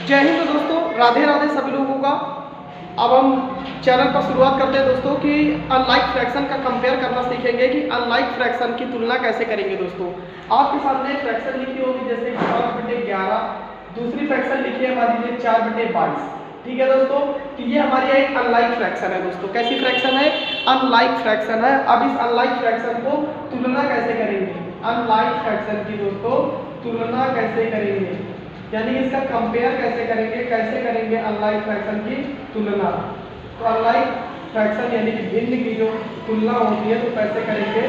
जय हिंद दोस्तों, राधे राधे सभी लोगों का। अब हम चैनल पर शुरुआत करते हैं दोस्तों कि अनलाइक फ्रैक्शन का कंपेयर करना सीखेंगे कि अनलाइक फ्रैक्शन की तुलना कैसे करेंगे। दोस्तों आपके सामने फ्रैक्शन लिखी होगी जैसे 5/11, दूसरी फ्रैक्शन लिखी है मान लीजिए 4/22। ठीक है दोस्तों, तो ये हमारी एक अनलाइक फ्रैक्शन है। दोस्तों कैसी फ्रैक्शन है? अनलाइक फ्रैक्शन है। अब इस अनलाइक फ्रैक्शन को तुलना कैसे करेंगे? अनलाइक फ्रैक्शन की दोस्तों तुलना कैसे करेंगे, यानी इसका कंपेयर कैसे करेंगे, कैसे करेंगे अनलाइक फ्रैक्शन की तुलना। तो अनलाइक फ्रैक्शन यानी कि भिन्न की जो तुलना होती है तो कैसे करेंगे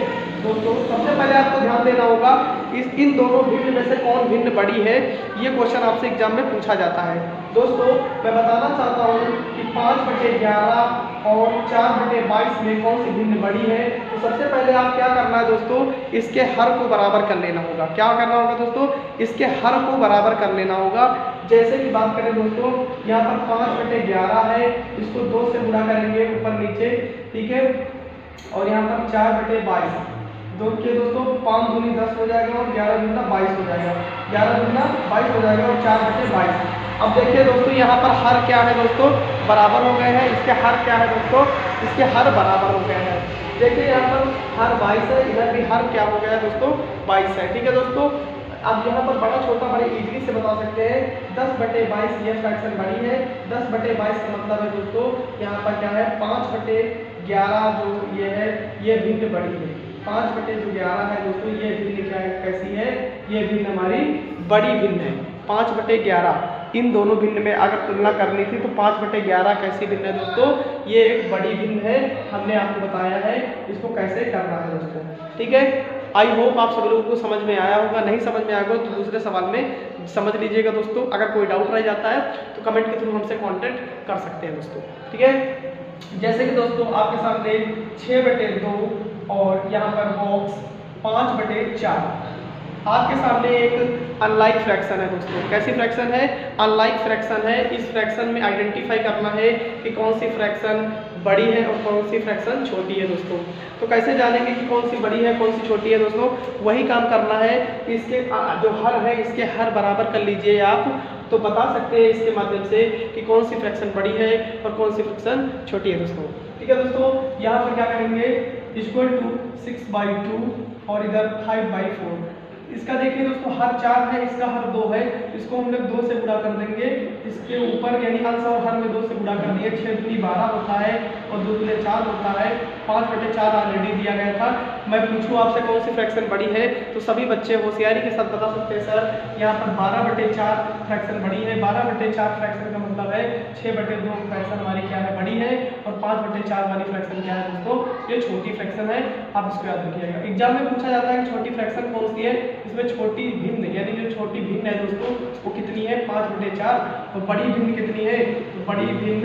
दोस्तों? सबसे पहले आपको ध्यान देना होगा इन दोनों भिन्न में से कौन भिन्न बड़ी है, ये क्वेश्चन आपसे एग्जाम में पूछा जाता है। दोस्तों मैं बताना चाहता हूँ कि 5/11 और 4/22 में कौन सी भिन्न बड़ी है। तो सबसे पहले आप क्या करना है दोस्तों, इसके हर को बराबर कर लेना होगा। क्या करना होगा दोस्तों? इसके हर को बराबर कर लेना होगा। जैसे कि बात करें दोस्तों, यहाँ पर 5/11 है, इसको 2 से गुणा करेंगे ऊपर नीचे, ठीक है। और यहाँ पर 4/22, देखिए दोस्तों 5 दूनी 10 हो जाएगा और 11 दूना 22 हो जाएगा, 11 दूना 22 हो जाएगा और 4/22। अब देखिए दोस्तों यहाँ पर हर क्या है दोस्तों? बराबर हो गए हैं। इसके हर क्या है दोस्तों? इसके हर बराबर हो गए हैं। देखिए यहाँ पर हर 22 है, इधर भी हर क्या हो गया है दोस्तों? 22 है। ठीक है दोस्तों, अब यहाँ पर बड़ा छोटा बड़े इजीली से बता सकते हैं। 10/22 ये फ्रैक्शन बड़ी है। 10/22 का मतलब है दोस्तों यहाँ पर क्या है? 5/11 जो ये है ये भिन्न बड़ी है। 5/11 है दोस्तों, ये भिन्न क्या है, कैसी है? ये भिन्न हमारी बड़ी भिन्न है। 5/11 इन दोनों भिन्न में अगर तुलना करनी थी तो 5/11 कैसी भिन्न है दोस्तों? ये एक बड़ी भिन्न है। हमने आपको बताया है इसको कैसे करना है दोस्तों। ठीक है, आई होप आप सभी लोगों को समझ में आया होगा। नहीं समझ में आएगा तो दूसरे सवाल में समझ लीजिएगा दोस्तों। अगर कोई डाउट रह जाता है तो कमेंट के थ्रू हमसे कांटेक्ट कर सकते हैं दोस्तों। ठीक है, जैसे कि दोस्तों आपके सामने 6/2 और यहाँ पर बॉक्स 5/4 आपके सामने एक अनलाइक फ्रैक्शन है दोस्तों। कैसी फ्रैक्शन है? अनलाइक फ्रैक्शन है। इस फ्रैक्शन में आइडेंटिफाई करना है कि कौन सी फ्रैक्शन बड़ी है और कौन सी फ्रैक्शन छोटी है दोस्तों। तो कैसे जानेंगे कि कौन सी बड़ी है कौन सी छोटी है दोस्तों? वही काम करना है। इसके जो हर है इसके हर बराबर कर लीजिए आप, तो बता सकते हैं इसके माध्यम से कि कौन सी फ्रैक्शन बड़ी है और कौन सी फ्रैक्शन छोटी है दोस्तों। ठीक है दोस्तों, यहाँ पर क्या करेंगे? इक्वल टू 6/2 और इधर 5/4। इसका देखिए दोस्तों हर 4 है, इसका हर 2 है, इसको हम लोग 2 से गुणा कर देंगे। इसके ऊपर यानी अंश और हर में 2 से गुणा कर दिए। 6 दूनी 12 होता है और 2 दूनी 4 होता है। 5/4 ऑलरेडी दिया गया था। मैं पूछूं आपसे कौन सी फ्रैक्शन बड़ी है तो सभी बच्चे होशियारी के साथ बता सकते हैं सर यहाँ पर 12/4 फ्रैक्शन बड़ी है। 12/4 फ्रैक्शन का मतलब है 6/2 फ्रैक्शन हमारी क्या है? बड़ी है। और 5/4 वाली फ्रैक्शन क्या है दोस्तों? ये छोटी फ्रैक्शन है। आप इसको याद रखिएगा। एग्जाम में पूछा जाता है कि छोटी फ्रैक्शन कौन सी है। इसमें छोटी भिन्न यानी जो छोटी भिन्न है दोस्तों वो कितनी है? 5/4। और बड़ी भिन्न कितनी है? बड़ी भिन्न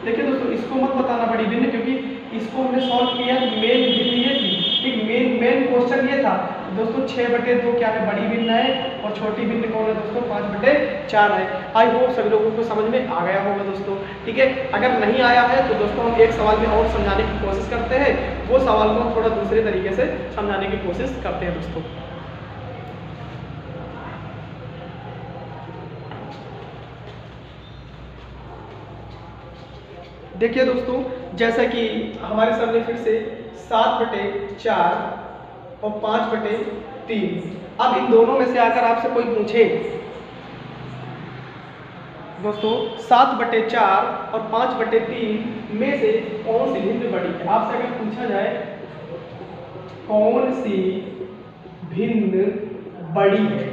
देखिए दोस्तों इसको मत बताना बड़ी भिन्न, क्योंकि इसको हमने सॉल्व किया मेन भिन्न ये थी। एक मेन क्वेश्चन ये था दोस्तों। 6/2 क्या है? बड़ी भिन्न है। और छोटी भिन्न कौन है दोस्तों? 5/4 है। आई होप सभी लोगों को समझ में आ गया होगा दोस्तों। ठीक है, अगर नहीं आया है तो दोस्तों हम एक सवाल में और समझाने की कोशिश करते हैं। वो सवाल को हम थोड़ा दूसरे तरीके से समझाने की कोशिश करते हैं दोस्तों। देखिए दोस्तों जैसा कि हमारे सामने फिर से 7/4 और 5/3। अब इन दोनों में से अगर आपसे कोई पूछे दोस्तों 7/4 और 5/3 में से कौन सी भिन्न बड़ी है, आपसे अगर पूछा जाए कौन सी भिन्न बड़ी है,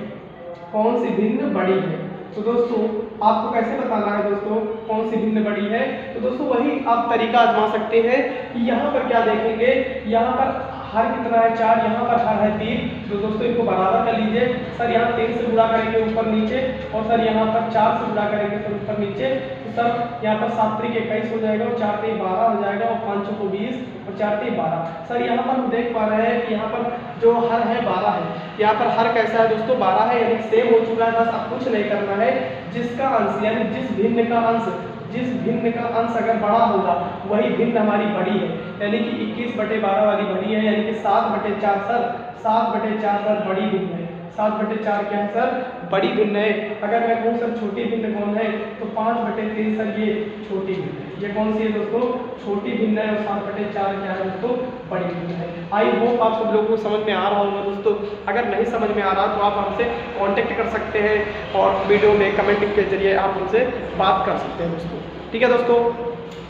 कौन सी भिन्न बड़ी है, तो दोस्तों आपको कैसे बताना है दोस्तों कौन सी भिन्न बड़ी है? तो दोस्तों वही आप तरीका आजमा सकते हैं कि यहाँ पर क्या देखेंगे, यहाँ पर हर कितना है? 4, यहाँ पर हर है 3। तो दोस्तों इनको बराबर कर लीजिए। सर यहाँ 3 से गुणा करेंगे ऊपर नीचे, और सर यहाँ पर 4 से गुणा करेंगे सर ऊपर नीचे। तो सर यहाँ पर 7×3 21 हो जाएगा और 4×3 12 हो जाएगा और 5×4 20 और 4×3 12। सर यहाँ पर हम देख पा रहे हैं कि यहाँ पर जो हर है 12 है। यहाँ पर हर कैसा है दोस्तों? 12 है, यानी सेम हो चुका है। बस अब कुछ नहीं करना है। जिसका अंश यानी जिस भिन्न का अंश अगर बड़ा होगा वही भिन्न हमारी बड़ी है। यानी कि 21/12 वाली बड़ी है, यानी कि 7/4 सर 7/4 सर बड़ी भिन्न है। 7/4 क्या है सर, बड़ी भिन्न है। अगर मैं कहूँ सर छोटी भिन्न कौन है, तो 5/3 सर ये छोटी भिन्न है। ये कौन सी है दोस्तों, छोटी भिन्न है, और 7/4 क्या है दोस्तों, बड़ी भिन्न है। आई होप आप सब लोगों को समझ में आ रहा होगा दोस्तों। अगर नहीं समझ में आ रहा तो आप हमसे कांटेक्ट कर सकते हैं और वीडियो में कमेंटिंग के जरिए आप हमसे बात कर सकते हैं दोस्तों। ठीक है दोस्तों,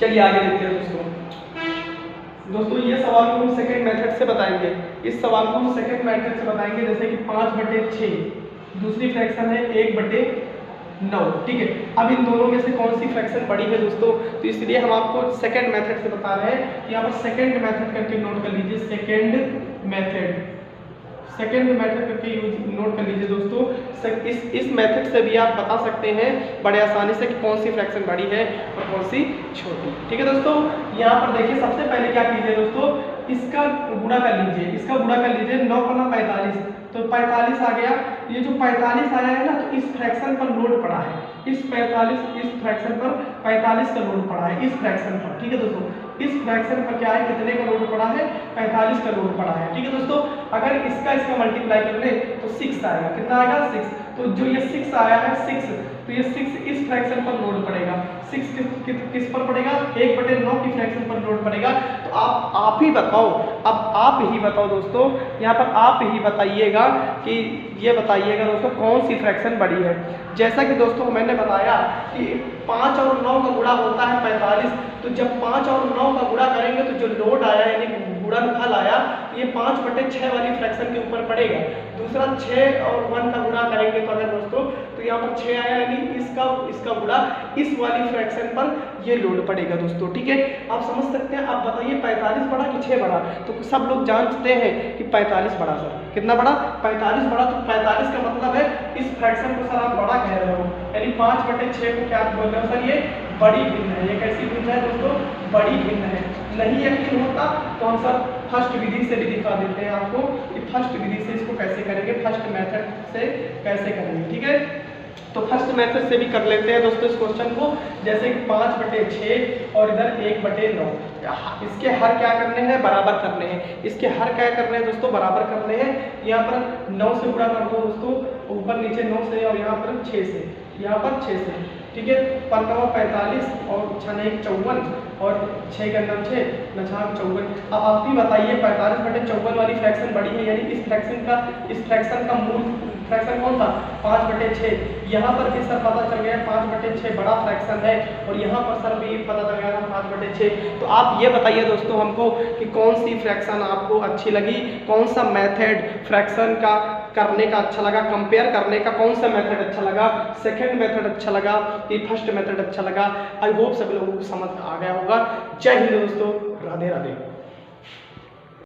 चलिए आगे देखते हैं दोस्तों। ये सवाल को हम सेकंड मेथड से बताएंगे। इस सवाल को हम सेकंड मेथड से बताएंगे, जैसे कि 5/6, दूसरी फ्रैक्शन है 1/9। ठीक है, अब इन दोनों में से कौन सी फ्रैक्शन बड़ी है दोस्तों, तो इसलिए हम आपको सेकंड मेथड से बता रहे हैं। यहाँ पर सेकंड मेथड करके नोट कर लीजिए, सेकंड मेथड करके नोट कर लीजिए दोस्तों। इस मेथड से भी आप बता सकते हैं बड़े आसानी से कि कौन सी फ्रैक्शन बड़ी है और कौन सी छोटी। ठीक है दोस्तों, यहाँ पर देखिए सबसे पहले क्या कीजिए दोस्तों, इसका गुणा कर लीजिए, 9 × 45, तो 45 आ गया। ये जो 45 आया है ना, तो इस फ्रैक्शन पर लोड पड़ा है, इस फ्रैक्शन पर 45 का लोड पड़ा है, इस फ्रैक्शन पर। ठीक है दोस्तों, इस फ्रैक्शन पर क्या है, कितने का लोड पड़ा है, 45 का लोड पड़ा है। ठीक है दोस्तों, अगर इसका मल्टीप्लाई कर ले तो 6 आएगा। कितना आएगा, 6। तो जो ये 6 आया है, 6, तो ये 6 इस फ्रैक्शन पर लोड पड़ेगा। 6 किस पर पड़ेगा, 1/9 की फ्रैक्शन पर लोड पड़ेगा। तो आप ही बताओ, अब आप ही बताओ दोस्तों, यहाँ पर आप ही बताइएगा कि ये बताइएगा दोस्तों कौन सी फ्रैक्शन बड़ी है। जैसा कि दोस्तों मैंने बताया कि 5 और 9 का गुणा होता है 45, तो जब 5 और 9 का गुणा करेंगे तो जो लोड आया यानी गुणनफल आया, ये 5/6 वाली फ्रैक्शन के ऊपर पड़ेगा। दूसरा 6 और 1 का गुणा करेंगे तो अगर दोस्तों, तो यहाँ पर 6 आया यानी इसका गुणा इस वाली फ्रैक्शन पर ये लोड पड़ेगा दोस्तों। ठीक है, आप समझ सकते हैं। आप बताइए 45 बड़ा कि 6 बड़ा, तो सब लोग जानते हैं कि 45 बड़ा। सर कितना बड़ा, 45 बड़ा। तो 45 का मतलब है इस फ्रैक्शन को सर आप बड़ा कह रहे हो, यानी 5/6 को क्या बोल रहे हो सर, ये बड़ी भिन्न है। ये कैसी भिन्न है दोस्तों, बड़ी भिन्न है। नहीं यकीन होता तो हम सर फर्स्ट विधि से भी दिखा देते हैं आपको कि फर्स्ट विधि से इसको कैसे करेंगे, फर्स्ट मेथड से कैसे करेंगे। ठीक है, तो फर्स्ट मेथड से भी कर लेते हैं दोस्तों इस क्वेश्चन को। जैसे 5/6 और इधर 1/9, इसके हर क्या करने हैं, बराबर करने हैं। इसके हर क्या करने हैं दोस्तों, बराबर करने हैं। यहाँ पर 9 से गुणा कर दो दोस्तों, ऊपर नीचे 9 से, और यहाँ पर 6 से, यहाँ पर 6 से। ठीक है, 5 × 45 और 6 × 54 और 6 × 9 6 × 54। अब आप ही बताइए 45/54 वाली फ्रैक्शन बड़ी है, यानी इस फ्रैक्शन का मूल फ्रैक्शन कौन था, 5/6। यहाँ पर भी सर पता चल गया 5/6 बड़ा फ्रैक्शन है, और यहाँ पर सर भी पता चल गया था 5/6। तो आप ये बताइए दोस्तों हमको कि कौन सी फ्रैक्शन आपको अच्छी लगी, कौन सा मेथड फ्रैक्शन का करने का अच्छा लगा, कंपेयर करने का कौन सा मेथड अच्छा लगा, सेकंड मेथड अच्छा लगा कि फर्स्ट मेथड अच्छा लगा। आई होप सभी लोगों को समझ आ गया होगा। जय हिंद दोस्तों, राधे राधे।